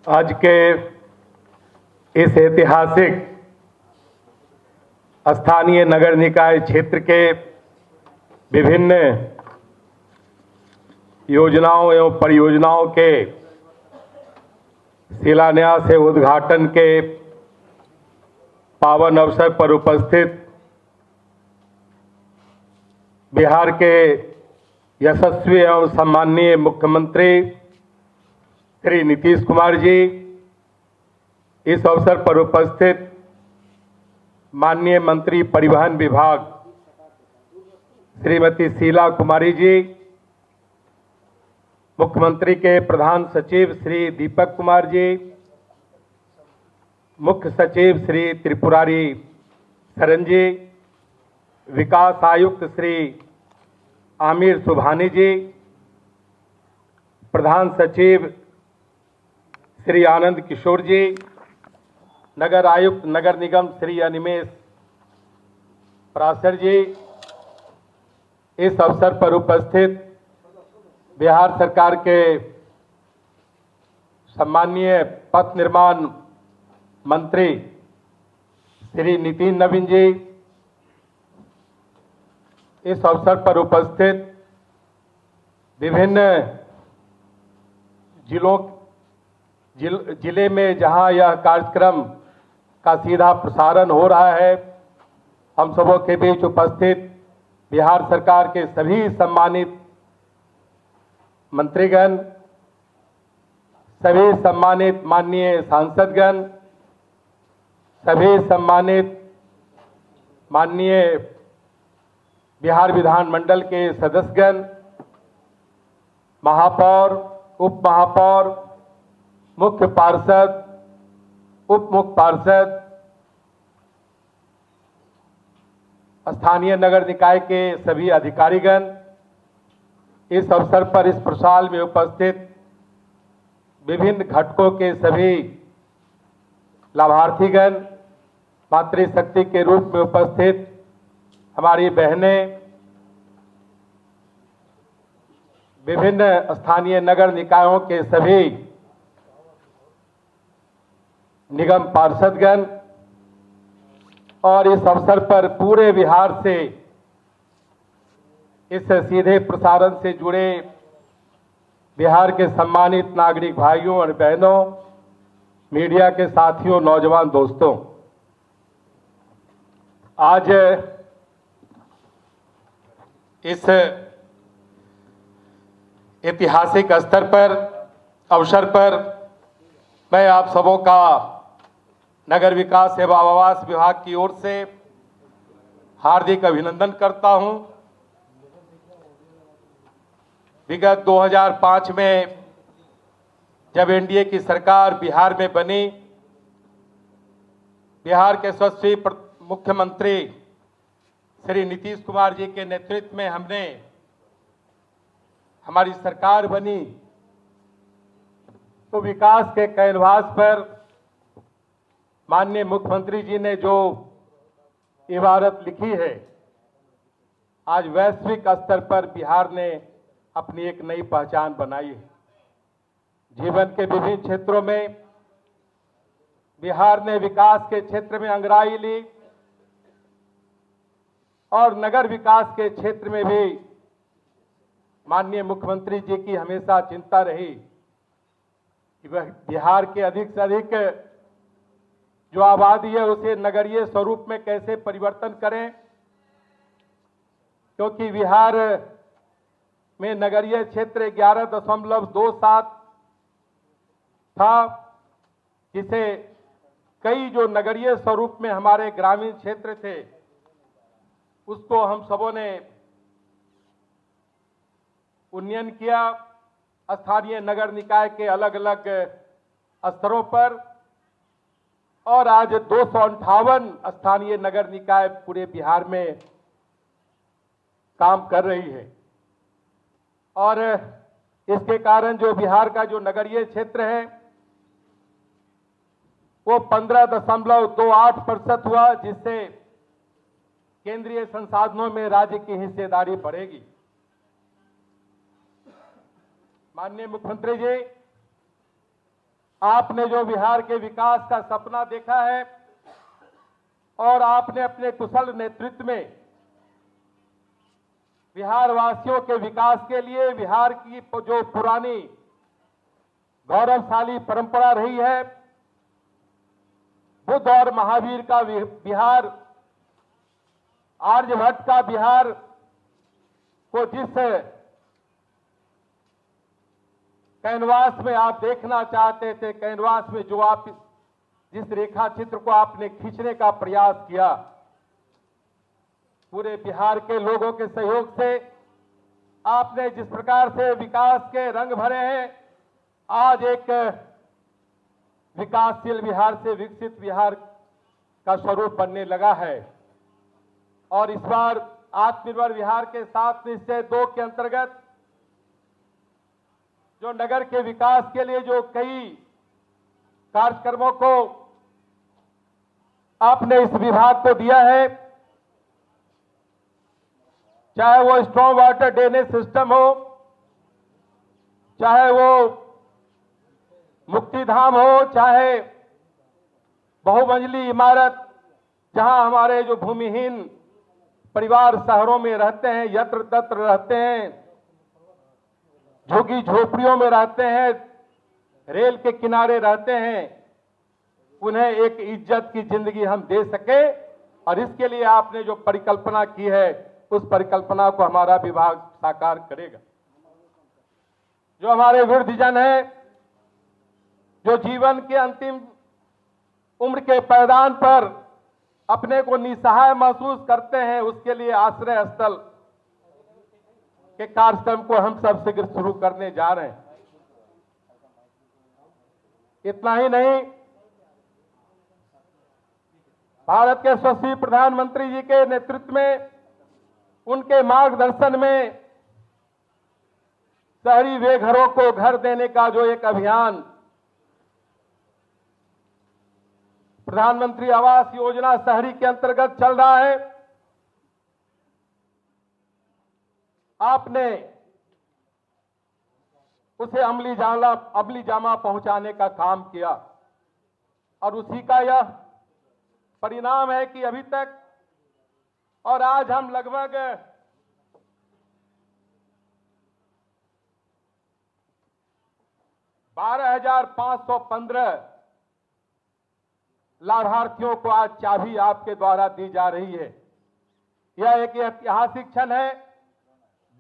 आज के इस ऐतिहासिक स्थानीय नगर निकाय क्षेत्र के विभिन्न योजनाओं एवं परियोजनाओं के शिलान्यास एवं उद्घाटन के पावन अवसर पर उपस्थित बिहार के यशस्वी एवं सम्माननीय मुख्यमंत्री श्री नीतीश कुमार जी, इस अवसर पर उपस्थित माननीय मंत्री परिवहन विभाग श्रीमती शीला कुमारी जी, मुख्यमंत्री के प्रधान सचिव श्री दीपक कुमार जी, मुख्य सचिव श्री त्रिपुरारी शरण जी, विकास आयुक्त श्री आमिर सुभानी जी, प्रधान सचिव श्री आनंद किशोर जी, नगर आयुक्त नगर निगम श्री अनिमेश पराशर जी, इस अवसर पर उपस्थित बिहार सरकार के सम्माननीय पथ निर्माण मंत्री श्री नितिन नवीन जी, इस अवसर पर उपस्थित विभिन्न जिले में जहां यह कार्यक्रम का सीधा प्रसारण हो रहा है, हम सबों के बीच उपस्थित बिहार सरकार के सभी सम्मानित मंत्रीगण, सभी सम्मानित माननीय सांसदगण, सभी सम्मानित माननीय बिहार विधानमंडल के सदस्यगण, महापौर, उप महापौर, मुख्य पार्षद, उप मुख्य पार्षद, स्थानीय नगर निकाय के सभी अधिकारीगण, इस अवसर पर इस प्रसाल में उपस्थित विभिन्न घटकों के सभी लाभार्थीगण, मातृशक्ति के रूप में उपस्थित हमारी बहनें, विभिन्न स्थानीय नगर निकायों के सभी निगम पार्षदगण और इस अवसर पर पूरे बिहार से इस सीधे प्रसारण से जुड़े बिहार के सम्मानित नागरिक भाइयों और बहनों, मीडिया के साथियों, नौजवान दोस्तों, आज इस ऐतिहासिक स्तर पर अवसर पर मैं आप सबों का नगर विकास एवं आवास विभाग की ओर से हार्दिक अभिनंदन करता हूं। विगत 2005 में जब एनडीए की सरकार बिहार में बनी, बिहार के यशस्वी मुख्यमंत्री श्री नीतीश कुमार जी के नेतृत्व में हमारी सरकार बनी, तो विकास के कैनवास पर माननीय मुख्यमंत्री जी ने जो इबारत लिखी है, आज वैश्विक स्तर पर बिहार ने अपनी एक नई पहचान बनाई है। जीवन के विभिन्न क्षेत्रों में बिहार ने विकास के क्षेत्र में अंगड़ाई ली और नगर विकास के क्षेत्र में भी माननीय मुख्यमंत्री जी की हमेशा चिंता रही कि वह बिहार के अधिक से अधिक जो आबादी है उसे नगरीय स्वरूप में कैसे परिवर्तन करें, क्योंकि बिहार में नगरीय क्षेत्र 11.27 था, जिसे कई जो नगरीय स्वरूप में हमारे ग्रामीण क्षेत्र थे उसको हम सबों ने उन्नयन किया स्थानीय नगर निकाय के अलग अलग स्तरों पर, और आज 258 स्थानीय नगर निकाय पूरे बिहार में काम कर रही है। और इसके कारण जो बिहार का जो नगरीय क्षेत्र है वो 15.28% हुआ, जिससे केंद्रीय संसाधनों में राज्य की हिस्सेदारी बढ़ेगी। माननीय मुख्यमंत्री जी, आपने जो बिहार के विकास का सपना देखा है और आपने अपने कुशल नेतृत्व में बिहार वासियों के विकास के लिए बिहार की जो पुरानी गौरवशाली परंपरा रही है, बुद्ध और महावीर का बिहार, आर्यभट्ट का बिहार को जिस कैनवास में आप देखना चाहते थे, कैनवास में जो आप जिस रेखा चित्र को आपने खींचने का प्रयास किया, पूरे बिहार के लोगों के सहयोग से आपने जिस प्रकार से विकास के रंग भरे हैं, आज एक विकासशील बिहार से विकसित बिहार का स्वरूप बनने लगा है। और इस बार आत्मनिर्भर बिहार के 7 निश्चय 2 के अंतर्गत जो नगर के विकास के लिए जो कई कार्यक्रमों को आपने इस विभाग को दिया है, चाहे वो स्ट्रॉन्ग वाटर ड्रेनेज सिस्टम हो, चाहे वो मुक्तिधाम हो, चाहे बहुमंजिली इमारत जहां हमारे जो भूमिहीन परिवार शहरों में रहते हैं, यत्र तत्र रहते हैं, झुग्गी झोपड़ियों में रहते हैं, रेल के किनारे रहते हैं, उन्हें एक इज्जत की जिंदगी हम दे सके। और इसके लिए आपने जो परिकल्पना की है, उस परिकल्पना को हमारा विभाग साकार करेगा। जो हमारे वृद्धजन हैं, जो जीवन के अंतिम उम्र के पैदान पर अपने को निसहाय महसूस करते हैं, उसके लिए आश्रय स्थल के कार्यक्रम को हम सब शीघ्र शुरू करने जा रहे हैं। इतना ही नहीं, भारत के यशस्वी प्रधानमंत्री जी के नेतृत्व में, उनके मार्गदर्शन में शहरी बेघरों को घर देने का जो एक अभियान प्रधानमंत्री आवास योजना शहरी के अंतर्गत चल रहा है, आपने उसे अमली जामा पहुंचाने का काम किया। और उसी का यह परिणाम है कि अभी तक और आज हम लगभग 12,515 लाभार्थियों को आज चाबी आपके द्वारा दी जा रही है। यह एक ऐतिहासिक क्षण है।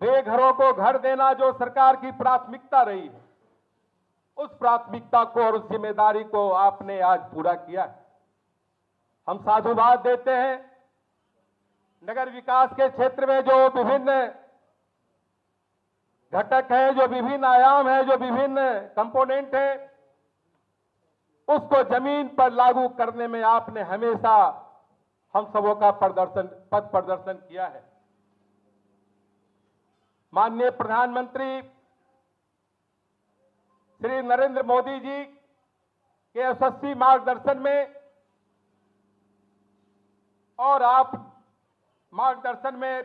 बेघरों को घर देना जो सरकार की प्राथमिकता रही है, उस प्राथमिकता को और उस जिम्मेदारी को आपने आज पूरा किया है। हम साधुवाद देते हैं। नगर विकास के क्षेत्र में जो विभिन्न घटक हैं, जो विभिन्न आयाम हैं, जो विभिन्न कंपोनेंट हैं, उसको जमीन पर लागू करने में आपने हमेशा हम सबों का पथ प्रदर्शन किया है। माननीय प्रधानमंत्री श्री नरेंद्र मोदी जी के यशस्वी मार्गदर्शन में और आप मार्गदर्शन में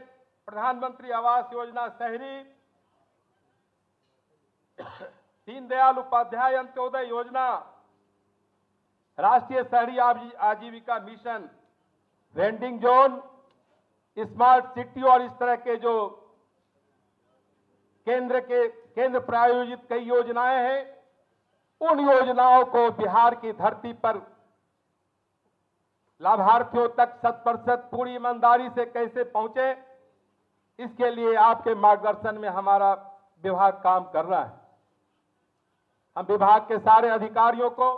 प्रधानमंत्री आवास योजना शहरी, दीनदयाल उपाध्याय अंत्योदय योजना, राष्ट्रीय शहरी आजीविका mission, vending zone, smart city और इस तरह के जो केंद्र प्रायोजित कई योजनाएं हैं, उन योजनाओं को बिहार की धरती पर लाभार्थियों तक 100% पूरी ईमानदारी से कैसे पहुंचे, इसके लिए आपके मार्गदर्शन में हमारा विभाग काम कर रहा है। हम विभाग के सारे अधिकारियों को,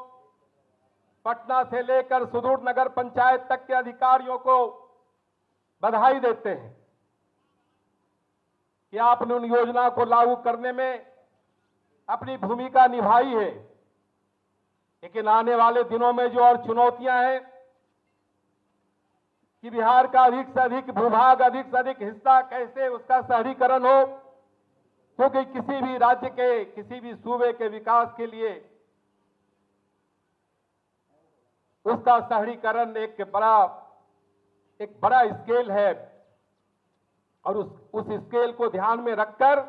पटना से लेकर सुदूर नगर पंचायत तक के अधिकारियों को बधाई देते हैं कि आपने उन योजना को लागू करने में अपनी भूमिका निभाई है। लेकिन आने वाले दिनों में जो और चुनौतियां हैं कि बिहार का अधिक से अधिक भूभाग, अधिक से अधिक हिस्सा कैसे उसका शहरीकरण हो, क्योंकि किसी भी राज्य के, किसी भी सूबे के विकास के लिए उसका शहरीकरण एक बड़ा स्केल है। और उस स्केल को ध्यान में रखकर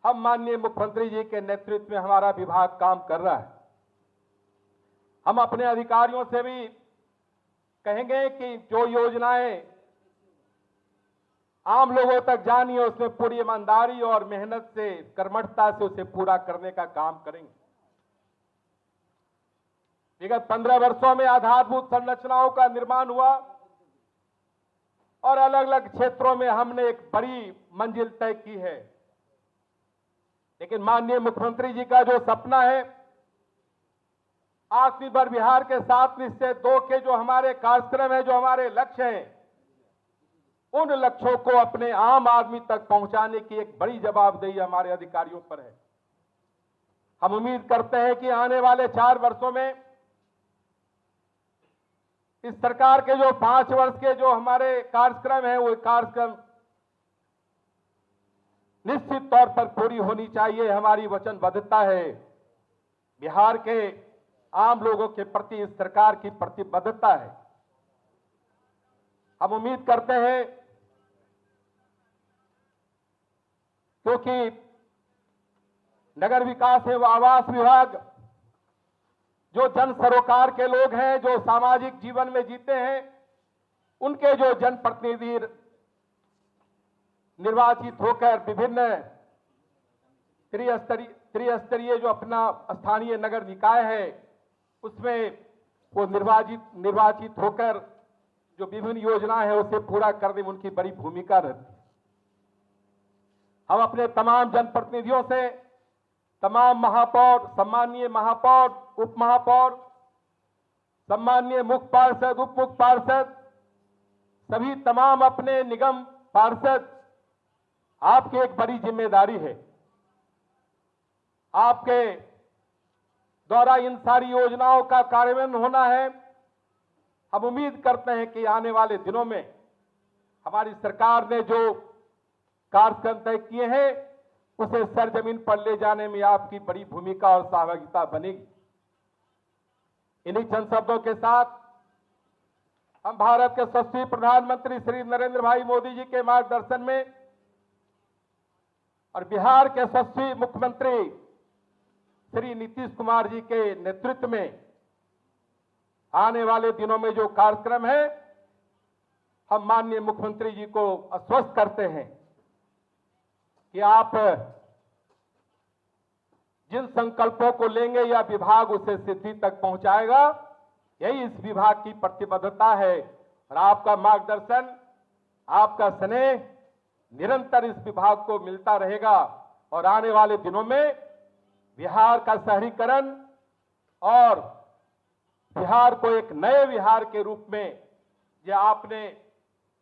हम माननीय मुख्यमंत्री जी के नेतृत्व में हमारा विभाग काम कर रहा है। हम अपने अधिकारियों से भी कहेंगे कि जो योजनाएं आम लोगों तक जानी है उसमें पूरी ईमानदारी और मेहनत से, कर्मठता से उसे पूरा करने का काम करेंगे। विगत 15 वर्षों में आधारभूत संरचनाओं का निर्माण हुआ और अलग अलग क्षेत्रों में हमने एक बड़ी मंजिल तय की है। लेकिन माननीय मुख्यमंत्री जी का जो सपना है, आत्मनिर्भर बिहार के 7 निश्चय 2 के जो हमारे कार्यक्रम है, जो हमारे लक्ष्य हैं, उन लक्ष्यों को अपने आम आदमी तक पहुंचाने की एक बड़ी जवाबदेही हमारे अधिकारियों पर है। हम उम्मीद करते हैं कि आने वाले 4 वर्षों में इस सरकार के जो 5 वर्ष के जो हमारे कार्यक्रम हैं, वो कार्यक्रम निश्चित तौर पर पूरी होनी चाहिए। हमारी वचनबद्धता है, बिहार के आम लोगों के प्रति इस सरकार की प्रतिबद्धता है। हम उम्मीद करते हैं, क्योंकि नगर विकास एवं आवास विभाग जो जन सरोकार के लोग हैं, जो सामाजिक जीवन में जीते हैं, उनके जो जनप्रतिनिधि निर्वाचित होकर विभिन्न त्रिस्तरीय जो अपना स्थानीय नगर निकाय है, उसमें वो निर्वाचित होकर जो विभिन्न योजनाएं हैं उसे पूरा करने में उनकी बड़ी भूमिका रहती है। हम अपने तमाम जनप्रतिनिधियों से, तमाम महापौर, सम्मानीय महापौर, उप महापौर, सम्मानीय मुख्य पार्षद, उप मुख्य पार्षद, सभी तमाम अपने निगम पार्षद, आपकी एक बड़ी जिम्मेदारी है। आपके द्वारा इन सारी योजनाओं का कार्यान्वयन होना है। हम उम्मीद करते हैं कि आने वाले दिनों में हमारी सरकार ने जो कार्यक्रम तय किए हैं, उसे सरजमीन पर ले जाने में आपकी बड़ी भूमिका और सहभागिता बनेगी। इन्हीं चंद शब्दों के साथ हम भारत के यशस्वी प्रधानमंत्री श्री नरेंद्र भाई मोदी जी के मार्गदर्शन में और बिहार के यशस्वी मुख्यमंत्री श्री नीतीश कुमार जी के नेतृत्व में आने वाले दिनों में जो कार्यक्रम है, हम माननीय मुख्यमंत्री जी को आश्वस्त करते हैं कि आप जिन संकल्पों को लेंगे या विभाग उसे सिद्धि तक पहुंचाएगा। यही इस विभाग की प्रतिबद्धता है और आपका मार्गदर्शन, आपका स्नेह निरंतर इस विभाग को मिलता रहेगा और आने वाले दिनों में बिहार का शहरीकरण और बिहार को एक नए बिहार के रूप में, जो आपने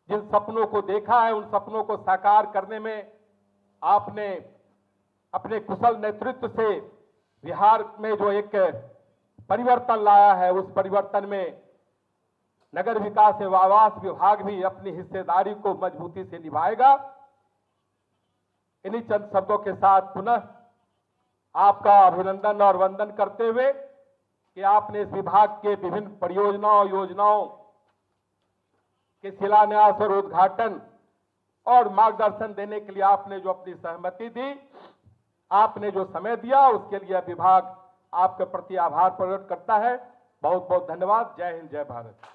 जिन सपनों को देखा है, उन सपनों को साकार करने में आपने अपने कुशल नेतृत्व से बिहार में जो एक परिवर्तन लाया है, उस परिवर्तन में नगर विकास एवं आवास विभाग भी अपनी हिस्सेदारी को मजबूती से निभाएगा। इन्हीं चंद शब्दों के साथ पुनः आपका अभिनंदन और वंदन करते हुए कि आपने इस विभाग के विभिन्न परियोजनाओं, योजनाओं के शिलान्यास और उद्घाटन और मार्गदर्शन देने के लिए आपने जो अपनी सहमति दी, आपने जो समय दिया, उसके लिए विभाग आपके प्रति आभार प्रकट करता है। बहुत बहुत धन्यवाद। जय हिंद, जय भारत।